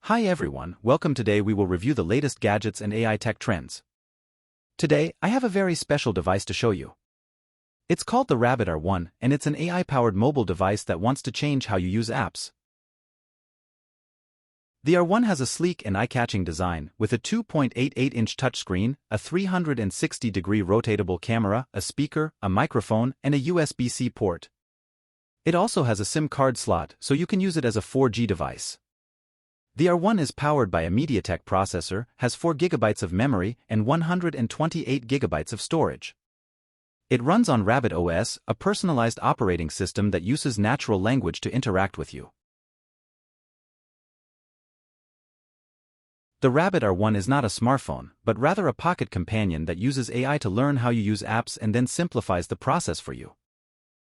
Hi everyone, welcome. Today we will review the latest gadgets and AI tech trends. Today, I have a very special device to show you. It's called the Rabbit R1 and it's an AI-powered mobile device that wants to change how you use apps. The R1 has a sleek and eye-catching design with a 2.88-inch touchscreen, a 360-degree rotatable camera, a speaker, a microphone, and a USB-C port. It also has a SIM card slot, so you can use it as a 4G device. The R1 is powered by a MediaTek processor, has 4 GB of memory and 128 GB of storage. It runs on Rabbit OS, a personalized operating system that uses natural language to interact with you. The Rabbit R1 is not a smartphone, but rather a pocket companion that uses AI to learn how you use apps and then simplifies the process for you.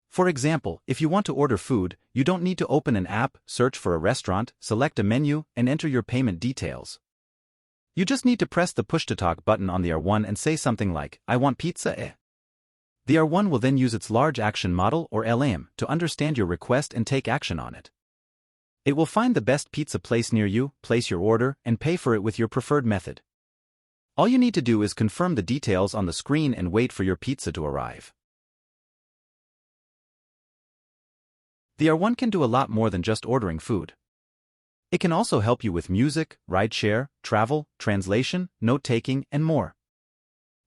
For example, if you want to order food, you don't need to open an app, search for a restaurant, select a menu, and enter your payment details. You just need to press the push-to-talk button on the R1 and say something like, "I want pizza." The R1 will then use its large action model, or LAM, to understand your request and take action on it. It will find the best pizza place near you, place your order, and pay for it with your preferred method. All you need to do is confirm the details on the screen and wait for your pizza to arrive. The R1 can do a lot more than just ordering food. It can also help you with music, rideshare, travel, translation, note-taking, and more.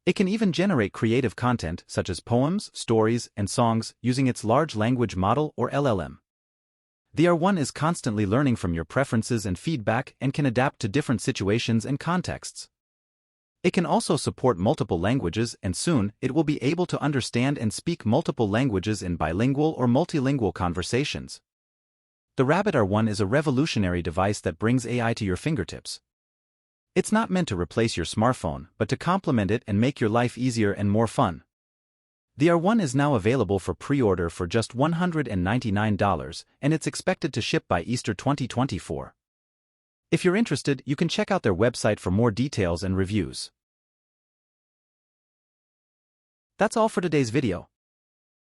It can even generate creative content such as poems, stories, and songs using its large language model or LLM. The R1 is constantly learning from your preferences and feedback and can adapt to different situations and contexts. It can also support multiple languages, and soon, it will be able to understand and speak multiple languages in bilingual or multilingual conversations. The Rabbit R1 is a revolutionary device that brings AI to your fingertips. It's not meant to replace your smartphone, but to complement it and make your life easier and more fun. The R1 is now available for pre-order for just $199, and it's expected to ship by Easter 2024. If you're interested, you can check out their website for more details and reviews. That's all for today's video.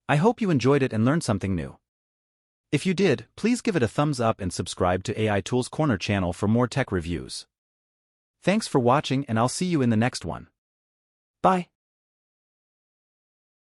I hope you enjoyed it and learned something new. If you did, please give it a thumbs up and subscribe to AI Tools Corner channel for more tech reviews. Thanks for watching and I'll see you in the next one. Bye.